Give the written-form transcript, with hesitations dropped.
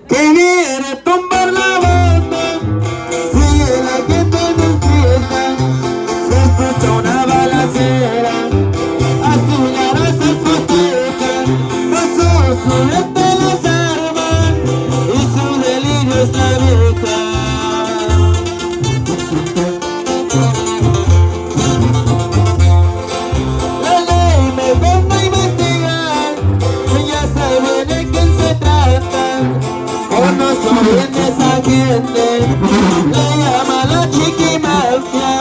Que viene a tumbar la banda, sigue la gente despierta, se escucha una balacera, azuñará esa discoteca, con su lente las armas y su delirio es la vieja. La ley me manda a investigar, ya sabe de quién se trata. Conozco bien esa gente, le llama la chiquimafia.